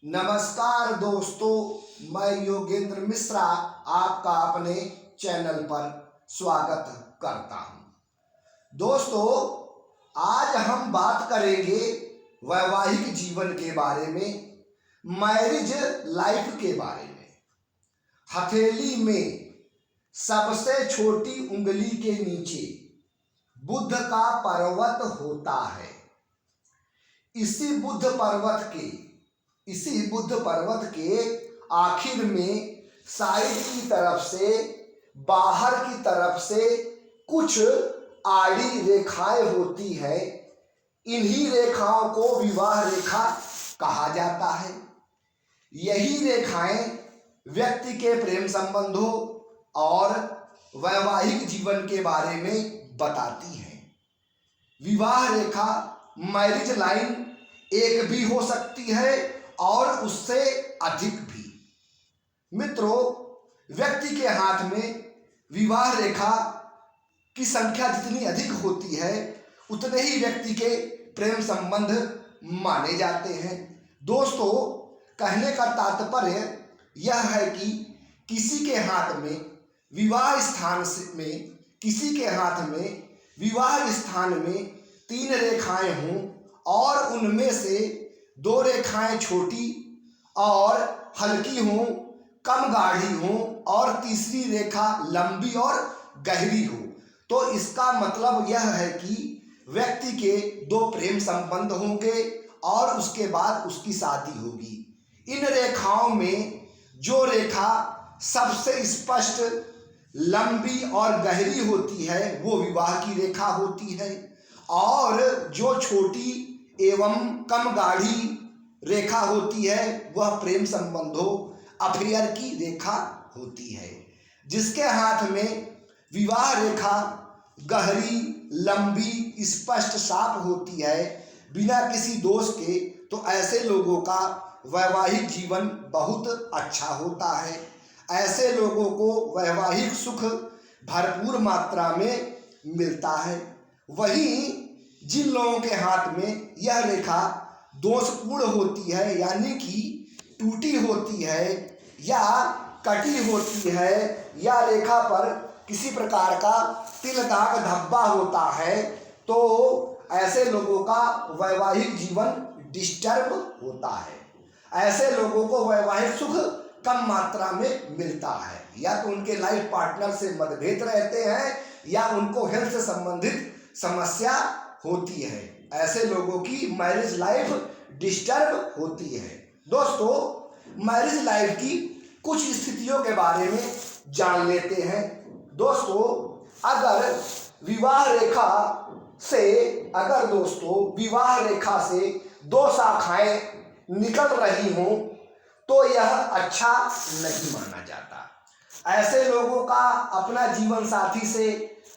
नमस्कार दोस्तों, मैं योगेंद्र मिश्रा आपका अपने चैनल पर स्वागत करता हूं। दोस्तों, आज हम बात करेंगे वैवाहिक जीवन के बारे में, मैरिज लाइफ के बारे में। हथेली में सबसे छोटी उंगली के नीचे बुद्ध का पर्वत होता है। इसी बुद्ध पर्वत के आखिर में साइड की तरफ से, बाहर की तरफ से कुछ आड़ी रेखाएं होती है। इन्हीं रेखाओं को विवाह रेखा कहा जाता है। यही रेखाएं व्यक्ति के प्रेम संबंधों और वैवाहिक जीवन के बारे में बताती हैं। विवाह रेखा, मैरिज लाइन एक भी हो सकती है और उससे अधिक भी। मित्रों, व्यक्ति के हाथ में विवाह रेखा की संख्या जितनी अधिक होती है उतने ही व्यक्ति के प्रेम संबंध माने जाते हैं। दोस्तों, कहने का तात्पर्य यह है कि किसी के हाथ में विवाह स्थान में 3 रेखाएं हों और उनमें से 2 रेखाएं छोटी और हल्की हों, कम गाढ़ी हों और तीसरी रेखा लंबी और गहरी हो, तो इसका मतलब यह है कि व्यक्ति के 2 प्रेम संबंध होंगे और उसके बाद उसकी शादी होगी। इन रेखाओं में जो रेखा सबसे स्पष्ट, लंबी और गहरी होती है वो विवाह की रेखा होती है, और जो छोटी एवं कम गाढ़ी रेखा होती है वह प्रेम संबंधों, अफेयर की रेखा होती है। जिसके हाथ में विवाह रेखा गहरी, लंबी, स्पष्ट, साफ होती है बिना किसी दोष के, तो ऐसे लोगों का वैवाहिक जीवन बहुत अच्छा होता है। ऐसे लोगों को वैवाहिक सुख भरपूर मात्रा में मिलता है। वहीं जिन लोगों के हाथ में यह रेखा दोषपूर्ण होती है, यानी कि टूटी होती है या कटी होती है, या रेखा पर किसी प्रकार का तिल, दाग, धब्बा होता है, तो ऐसे लोगों का वैवाहिक जीवन डिस्टर्ब होता है। ऐसे लोगों को वैवाहिक सुख कम मात्रा में मिलता है। या तो उनके लाइफ पार्टनर से मतभेद रहते हैं या उनको हेल्थ से संबंधित समस्या होती है। ऐसे लोगों की मैरिज लाइफ डिस्टर्ब होती है। दोस्तों, मैरिज लाइफ की कुछ स्थितियों के बारे में जान लेते हैं। दोस्तों, अगर विवाह रेखा से 2 शाखाएं निकल रही हों तो यह अच्छा नहीं माना जाता। ऐसे लोगों का अपना जीवन साथी से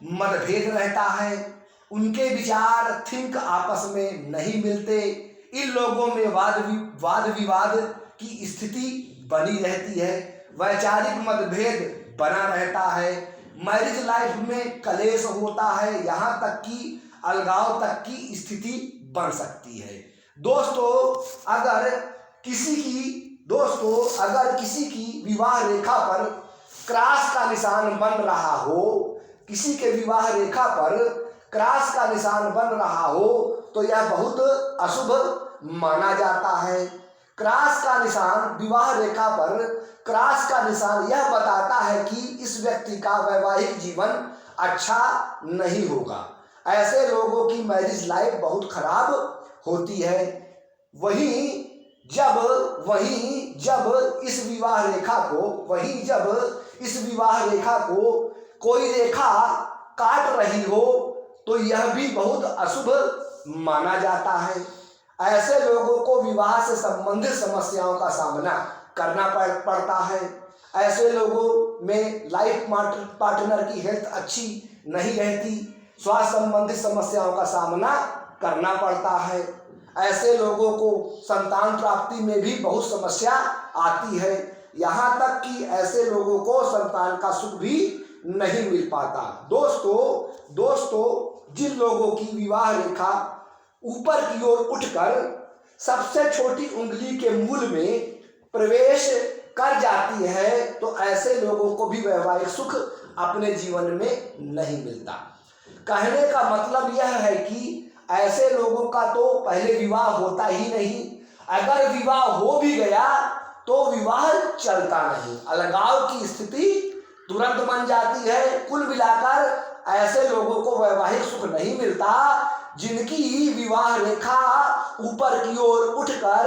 मतभेद रहता है, उनके विचार आपस में नहीं मिलते। इन लोगों में वाद विवाद की स्थिति बनी रहती है, वैचारिक मतभेद बना रहता है, मैरिज लाइफ में कलेश होता है, यहाँ तक कि अलगाव तक की स्थिति बन सकती है। दोस्तों, अगर किसी की विवाह रेखा पर क्रॉस का निशान बन रहा हो, किसी के विवाह रेखा पर क्रॉस का निशान बन रहा हो तो यह बहुत अशुभ माना जाता है। क्रॉस का निशान, विवाह रेखा पर क्रॉस का निशान यह बताता है कि इस व्यक्ति का वैवाहिक जीवन अच्छा नहीं होगा। ऐसे लोगों की मैरिज लाइफ बहुत खराब होती है। वहीं जब इस विवाह रेखा को कोई रेखा काट रही हो तो यह भी बहुत अशुभ माना जाता है। ऐसे लोगों को विवाह से संबंधित समस्याओं का सामना करना पड़ता है। ऐसे लोगों में लाइफ पार्टनर की हेल्थ अच्छी नहीं रहती, स्वास्थ्य संबंधित समस्याओं का सामना करना पड़ता है। ऐसे लोगों को संतान प्राप्ति में भी बहुत समस्या आती है, यहाँ तक कि ऐसे लोगों को संतान का सुख भी नहीं मिल पाता। दोस्तों, जिन लोगों की विवाह रेखा ऊपर की ओर उठकर सबसे छोटी उंगली के मूल में प्रवेश कर जाती है तो ऐसे लोगों को भी वैवाहिक सुख अपने जीवन में नहीं मिलता। कहने का मतलब यह है कि ऐसे लोगों का तो पहले विवाह होता ही नहीं, अगर विवाह हो भी गया तो विवाह चलता नहीं, अलगाव की स्थिति तुरंत बन जाती है। कुल मिलाकर ऐसे लोगों को वैवाहिक सुख नहीं मिलता जिनकी विवाह रेखा ऊपर की ओर उठकर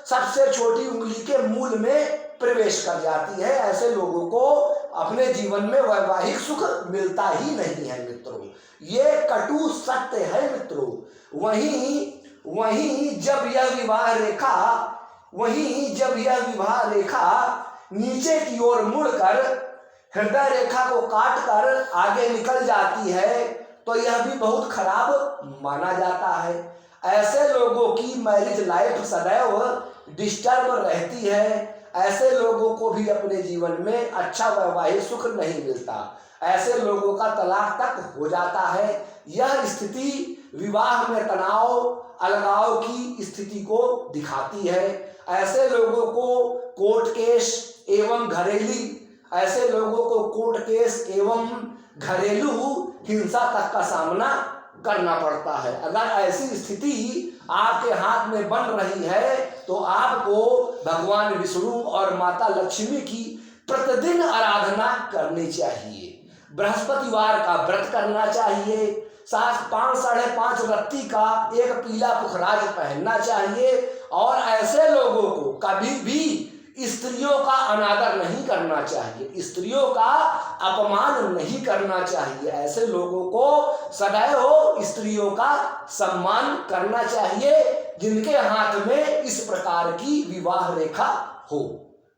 सबसे छोटी उंगली के मूल में प्रवेश कर जाती है। ऐसे लोगों को अपने जीवन में वैवाहिक सुख मिलता ही नहीं है मित्रों, ये कटु सत्य है मित्रों। वहीं जब यह विवाह रेखा नीचे की ओर मुड़कर हृदय रेखा को काटकर आगे निकल जाती है तो यह भी बहुत खराब माना जाता है। ऐसे लोगों की मैरिज लाइफ सदैव डिस्टर्ब रहती है, ऐसे लोगों को भी अपने जीवन में अच्छा वैवाहिक सुख नहीं मिलता, ऐसे लोगों का तलाक तक हो जाता है। यह स्थिति विवाह में तनाव अलगाव की स्थिति को दिखाती है। ऐसे लोगों को कोर्ट केस एवं घरेलू हिंसा तक का सामना करना पड़ता है। अगर ऐसी स्थिति आपके हाथ में बन रही है तो आपको भगवान विष्णु और माता लक्ष्मी की प्रतिदिन आराधना करनी चाहिए, बृहस्पतिवार का व्रत करना चाहिए, 5.5 रत्ती का एक पीला पुखराज पहनना चाहिए और ऐसे लोगों को कभी भी स्त्रियों का अनादर नहीं करना चाहिए, स्त्रियों का अपमान नहीं करना चाहिए। ऐसे लोगों को सदैव स्त्रियों का सम्मान करना चाहिए जिनके हाथ में इस प्रकार की विवाह रेखा हो।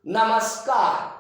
नमस्कार।